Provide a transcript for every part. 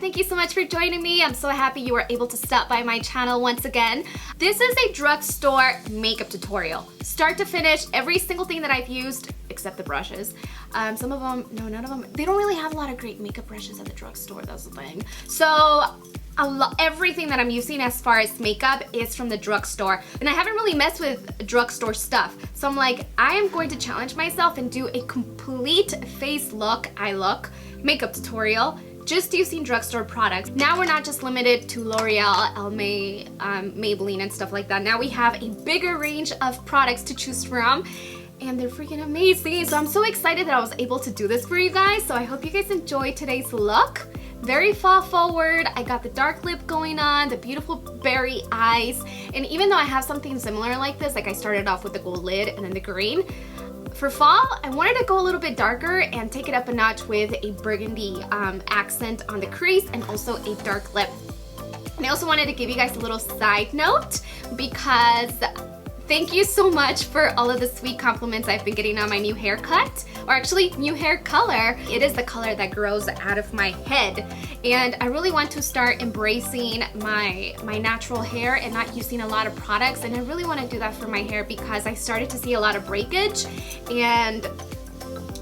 thank you so much for joining me. I'm so happy you were able to stop by my channel once again. This is a drugstore makeup tutorial. Start to finish, every single thing that I've used, except the brushes. Some of them, no, none of them, they don't really have a lot of great makeup brushes at the drugstore, that's the thing. So, everything that I'm using as far as makeup is from the drugstore. And I haven't really messed with drugstore stuff. So I'm like, I am going to challenge myself and do a complete face look, eye look, makeup tutorial just using drugstore products. Now we're not just limited to L'Oreal, Maybelline and stuff like that. Now we have a bigger range of products to choose from and they're freaking amazing. So I'm so excited that I was able to do this for you guys. So I hope you guys enjoyed today's look. Very fall forward. I got the dark lip going on, the beautiful berry eyes, and even though I have something similar like this, like I started off with the gold lid and then the green, for fall, I wanted to go a little bit darker and take it up a notch with a burgundy accent on the crease and also a dark lip. And I also wanted to give you guys a little side note because thank you so much for all of the sweet compliments I've been getting on my new haircut, or actually new hair color. It is the color that grows out of my head. And I really want to start embracing my natural hair and not using a lot of products. And I really want to do that for my hair because I started to see a lot of breakage and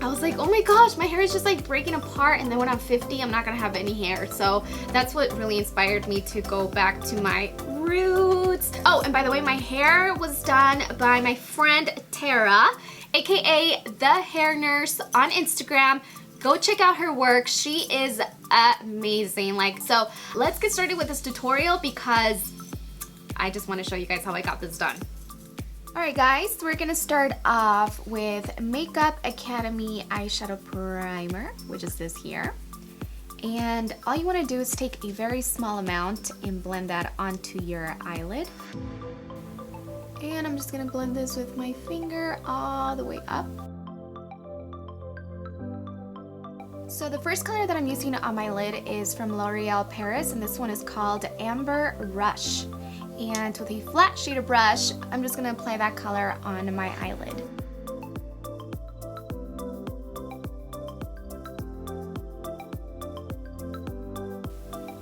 I was like, oh my gosh, my hair is just like breaking apart, and then when I'm 50, I'm not gonna have any hair. So that's what really inspired me to go back to my roots. Oh, and by the way, my hair was done by my friend Tara, aka The Hair Nurse on Instagram. Go check out her work. She is amazing. So let's get started with this tutorial because I just want to show you guys how I got this done. Alright guys, we're gonna start off with Makeup Academy Eyeshadow Primer, which is this here. And all you want to do is take a very small amount and blend that onto your eyelid. And I'm just gonna blend this with my finger all the way up. So the first color that I'm using on my lid is from L'Oreal Paris, and this one is called Amber Rush. And with a flat shader brush, I'm just going to apply that color on my eyelid.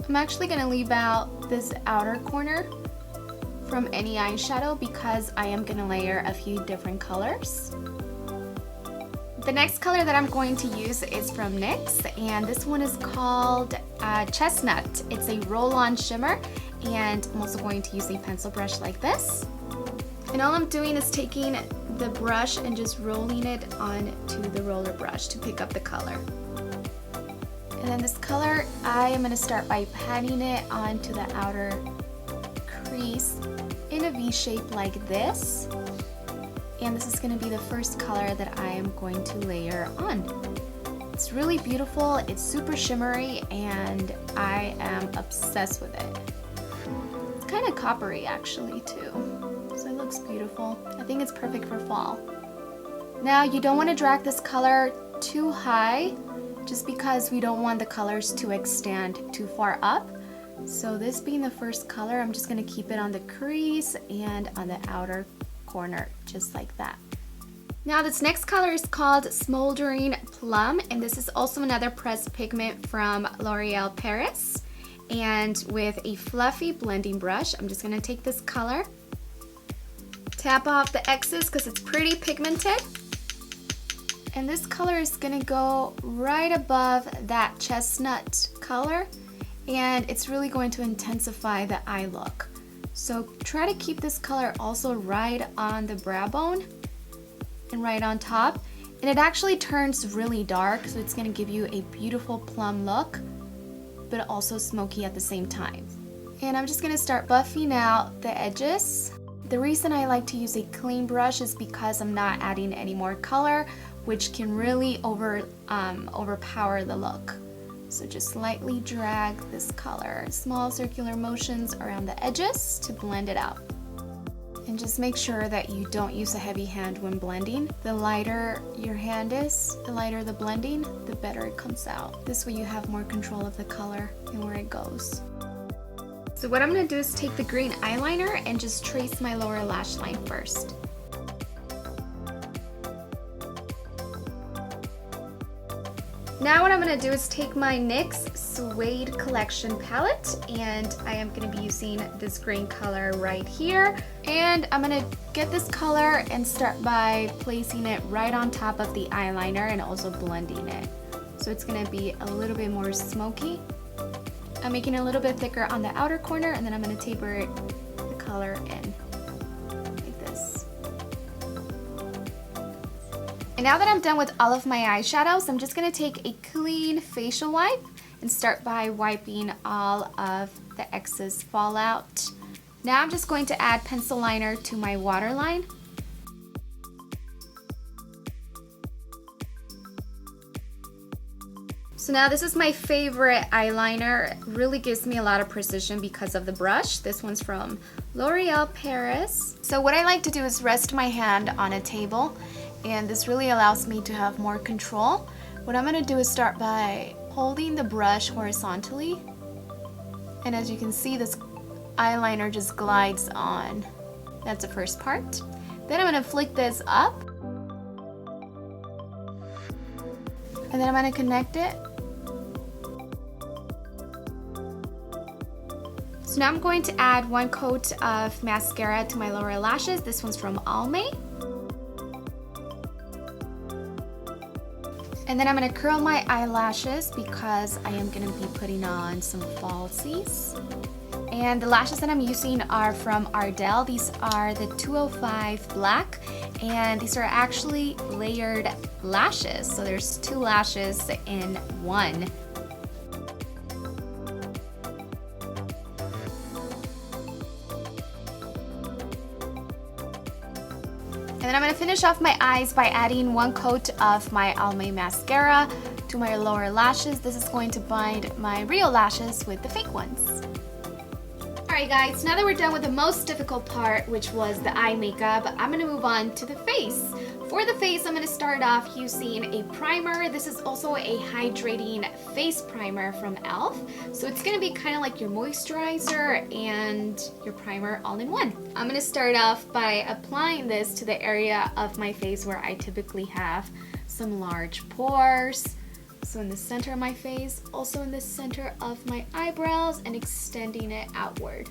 I'm actually going to leave out this outer corner from any eyeshadow because I am going to layer a few different colors. The next color that I'm going to use is from NYX, and this one is called Chestnut. It's a roll-on shimmer. And I'm also going to use a pencil brush like this. And all I'm doing is taking the brush and just rolling it onto the roller brush to pick up the color. And then this color, I am going to start by patting it onto the outer crease in a V shape like this. And this is going to be the first color that I am going to layer on. It's really beautiful, it's super shimmery, and I am obsessed with it. Kind of coppery actually too, so it looks beautiful. I think it's perfect for fall. Now you don't want to drag this color too high just because we don't want the colors to extend too far up. So this being the first color, I'm just going to keep it on the crease and on the outer corner just like that. Now this next color is called Smoldering Plum, and this is also another pressed pigment from L'Oreal Paris. And with a fluffy blending brush, I'm just going to take this color, tap off the excess because it's pretty pigmented. And this color is going to go right above that chestnut color, and it's really going to intensify the eye look. So try to keep this color also right on the brow bone and right on top. And it actually turns really dark, so it's going to give you a beautiful plum look, but also smoky at the same time. And I'm just going to start buffing out the edges. The reason I like to use a clean brush is because I'm not adding any more color, which can really overpower the look. So just lightly drag this color, small circular motions around the edges to blend it out. And just make sure that you don't use a heavy hand when blending. The lighter your hand is, the lighter the blending, the better it comes out. This way you have more control of the color and where it goes. So what I'm going to do is take the green eyeliner and just trace my lower lash line first. Now what I'm going to do is take my NYX Suede Collection palette, and I am going to be using this green color right here. And I'm going to get this color and start by placing it right on top of the eyeliner and also blending it. So it's going to be a little bit more smoky. I'm making it a little bit thicker on the outer corner, and then I'm going to taper the color in like this. And now that I'm done with all of my eyeshadows, I'm just going to take a clean facial wipe and start by wiping all of the excess fallout. Now I'm just going to add pencil liner to my waterline. So now this is my favorite eyeliner. It really gives me a lot of precision because of the brush. This one's from L'Oreal Paris. So what I like to do is rest my hand on a table, and this really allows me to have more control. What I'm going to do is start by holding the brush horizontally, and as you can see, this eyeliner just glides on. That's the first part. Then I'm going to flick this up, and then I'm going to connect it. So now I'm going to add one coat of mascara to my lower lashes. This one's from Almay. And then I'm going to curl my eyelashes because I am going to be putting on some falsies. And the lashes that I'm using are from Ardell. These are the 205 Black, and these are actually layered lashes. So there's 2 lashes in one. And then I'm going to finish off my eyes by adding one coat of my Almay mascara to my lower lashes. This is going to bind my real lashes with the fake ones. Alright guys, now that we're done with the most difficult part, which was the eye makeup, I'm going to move on to the face. For the face, I'm going to start off using a primer. This is also a hydrating face primer from E.L.F. So it's going to be kind of like your moisturizer and your primer all in one. I'm going to start off by applying this to the area of my face where I typically have some large pores. So in the center of my face, also in the center of my eyebrows, and extending it outward.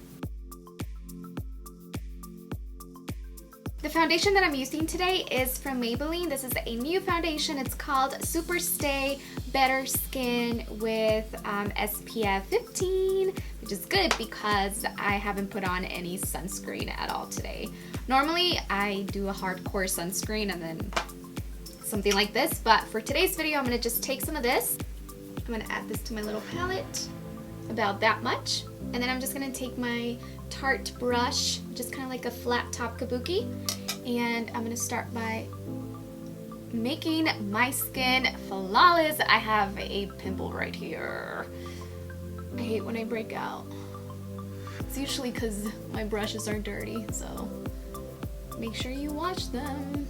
The foundation that I'm using today is from Maybelline. This is a new foundation. It's called Superstay Better Skin with SPF 15, which is good because I haven't put on any sunscreen at all today. Normally, I do a hardcore sunscreen and then something like this, but for today's video, I'm going to just take some of this. I'm going to add this to my little palette, about that much. And then I'm just going to take my Tarte brush, just kind of like a flat top kabuki, and I'm going to start by making my skin flawless. I have a pimple right here. I hate when I break out. It's usually because my brushes are dirty, so make sure you wash them.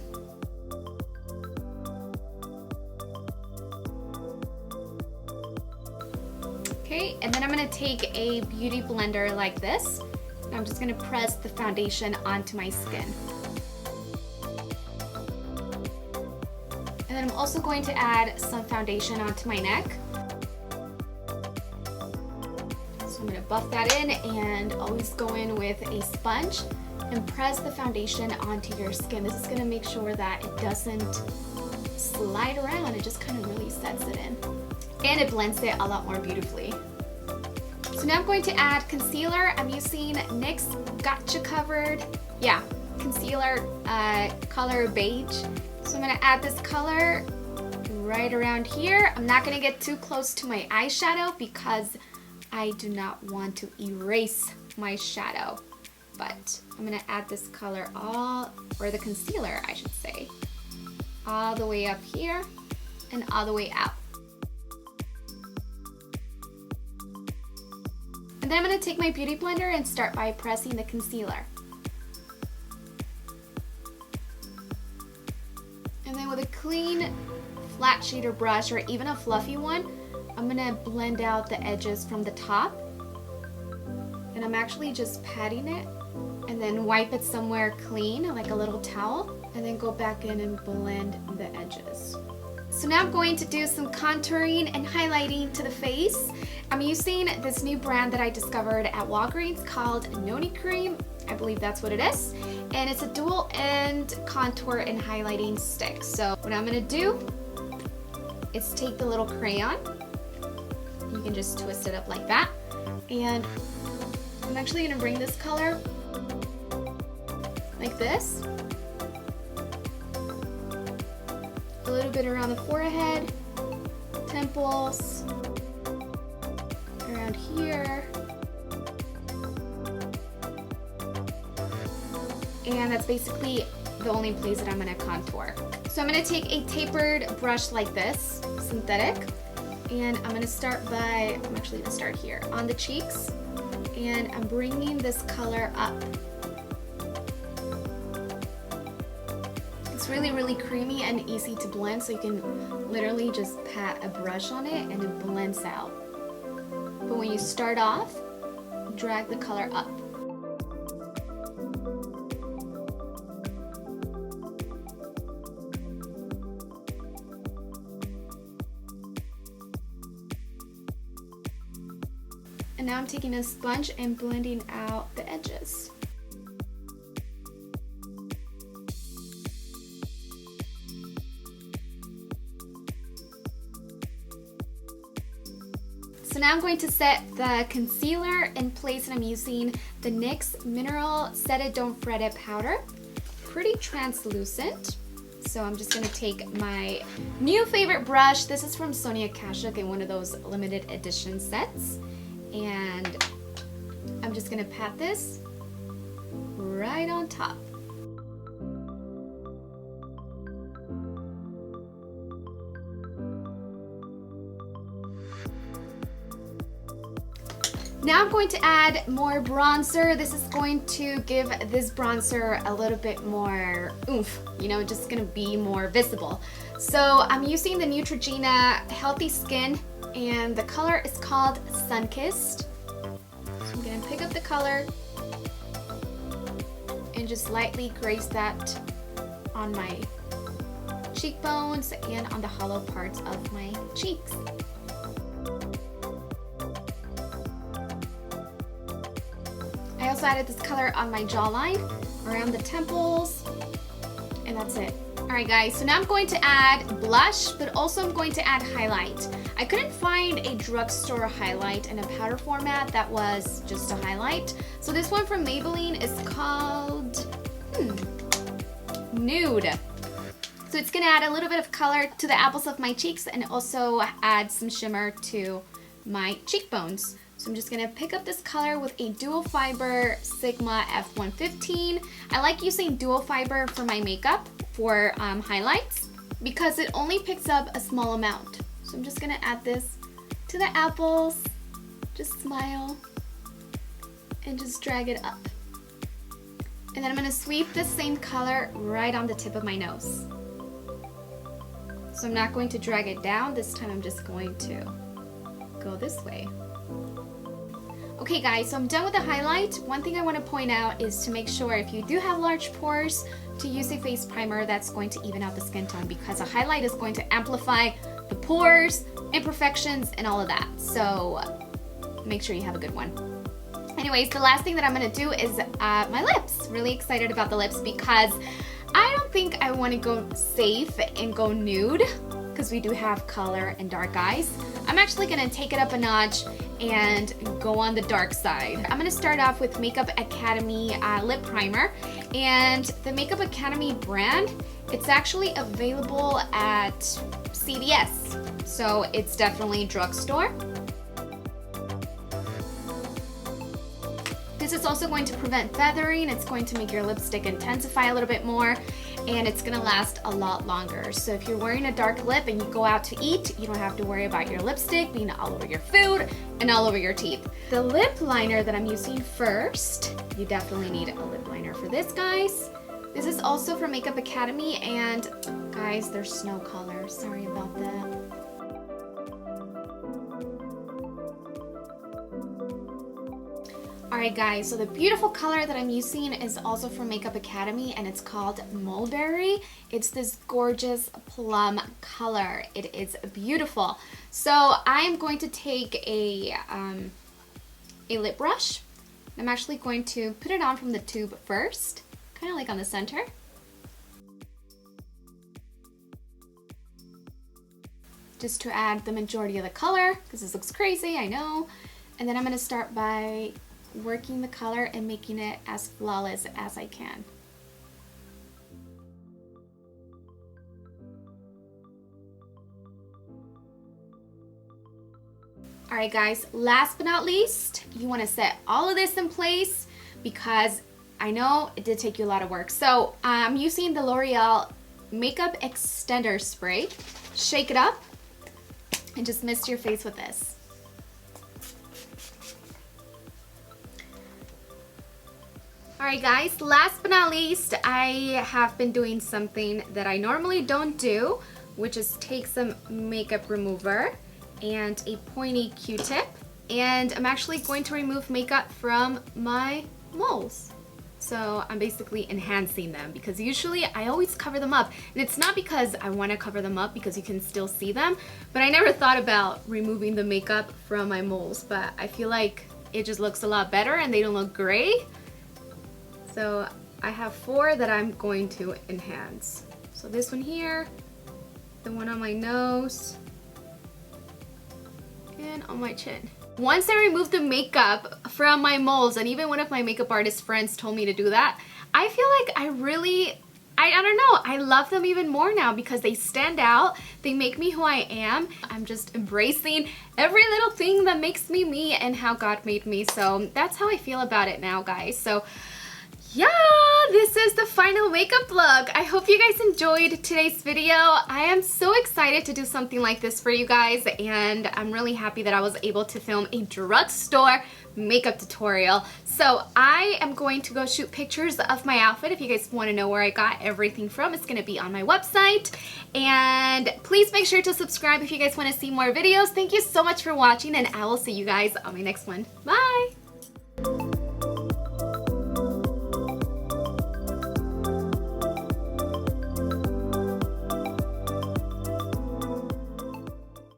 Okay, and then I'm going to take a beauty blender like this. And I'm just going to press the foundation onto my skin. And then I'm also going to add some foundation onto my neck. So I'm going to buff that in, and always go in with a sponge and press the foundation onto your skin. This is going to make sure that it doesn't slide around. It just kind of really sets it in. And it blends it a lot more beautifully. So now I'm going to add concealer. I'm using NYX Gotcha Covered, concealer color beige. So I'm going to add this color right around here. I'm not going to get too close to my eyeshadow because I do not want to erase my shadow. But I'm going to add this color or the concealer I should say, all the way up here and all the way out. And then I'm going to take my beauty blender and start by pressing the concealer. And then with a clean flat shader brush, or even a fluffy one, I'm going to blend out the edges from the top. And I'm actually just patting it and then wipe it somewhere clean, like a little towel, and then go back in and blend the edges. So now I'm going to do some contouring and highlighting to the face. I'm using this new brand that I discovered at Walgreens called NONIE cream. I believe that's what it is. And it's a dual end contour and highlighting stick. So what I'm gonna do is take the little crayon. You can just twist it up like that. And I'm actually gonna bring this color like this. A little bit around the forehead, temples, around here. And that's basically the only place that I'm gonna contour. So I'm gonna take a tapered brush like this, synthetic, and I'm gonna start by, I'm actually gonna start here, on the cheeks, and I'm bringing this color up. It's really, really creamy and easy to blend, so you can literally just pat a brush on it and it blends out. But when you start off, drag the color up. And now I'm taking a sponge and blending out the edges. So now I'm going to set the concealer in place, and I'm using the NYX Mineral Set It Don't Fret It powder. Pretty translucent. So I'm just gonna take my new favorite brush. This is from Sonia Kashuk in one of those limited edition sets. And I'm just gonna pat this right on top. Now I'm going to add more bronzer. This is going to give this bronzer a little bit more oomph, you know, just gonna be more visible. So I'm using the Neutrogena Healthy Skin, and the color is called Sunkissed. So I'm gonna pick up the color and just lightly graze that on my cheekbones and on the hollow parts of my cheeks. I also added this color on my jawline, around the temples, and that's it. Alright guys, so now I'm going to add blush, but also I'm going to add highlight. I couldn't find a drugstore highlight in a powder format that was just a highlight. So this one from Maybelline is called Nude. So it's gonna add a little bit of color to the apples of my cheeks and also add some shimmer to my cheekbones. So I'm just gonna pick up this color with a dual fiber Sigma F115. I like using dual fiber for my makeup for highlights because it only picks up a small amount. So I'm just gonna add this to the apples, just smile, and just drag it up. And then I'm gonna sweep the same color right on the tip of my nose. So I'm not going to drag it down, this time I'm just going to go this way. Okay guys, so I'm done with the highlight. One thing I want to point out is to make sure if you do have large pores to use a face primer that's going to even out the skin tone, because a highlight is going to amplify the pores, imperfections, and all of that. So make sure you have a good one. Anyways, the last thing that I'm going to do is my lips. Really excited about the lips because I don't think I want to go safe and go nude because we do have color and dark eyes. I'm actually going to take it up a notch and go on the dark side. I'm going to start off with Makeup Academy lip primer, and the Makeup Academy brand, it's actually available at CVS, so it's definitely drugstore. This is also going to prevent feathering. It's going to make your lipstick intensify a little bit more, and it's gonna last a lot longer. So if you're wearing a dark lip and you go out to eat, you don't have to worry about your lipstick being all over your food and all over your teeth. The lip liner that I'm using first, you definitely need a lip liner for this, guys. This is also from Makeup Academy, and guys, there's snow color. Sorry about that. Alright guys, so the beautiful color that I'm using is also from Makeup Academy and it's called Mulberry. It's this gorgeous plum color. It is beautiful. So I'm going to take a lip brush. I'm actually going to put it on from the tube first, kind of like on the center. Just to add the majority of the color, because this looks crazy, I know. And then I'm going to start by working the color and making it as flawless as I can. Alright guys, last but not least, you want to set all of this in place because I know it did take you a lot of work. So I'm using the L'Oreal Makeup Extender Spray. Shake it up and just mist your face with this. Alright guys, last but not least, I have been doing something that I normally don't do, which is take some makeup remover and a pointy Q-tip, and I'm actually going to remove makeup from my moles. So I'm basically enhancing them because usually I always cover them up, and it's not because I want to cover them up because you can still see them, but I never thought about removing the makeup from my moles, but I feel like it just looks a lot better and they don't look gray. So I have 4 that I'm going to enhance. So this one here, the one on my nose, and on my chin. Once I remove the makeup from my moles, and even one of my makeup artist friends told me to do that, I feel like I don't know, I love them even more now because they stand out, they make me who I am. I'm just embracing every little thing that makes me me and how God made me. So that's how I feel about it now, guys. So yeah, this is the final makeup look. I hope you guys enjoyed today's video. I am so excited to do something like this for you guys, and I'm really happy that I was able to film a drugstore makeup tutorial. So I am going to go shoot pictures of my outfit. If you guys want to know where I got everything from, it's going to be on my website. And please make sure to subscribe if you guys want to see more videos. Thank you so much for watching, and I will see you guys on my next one. Bye!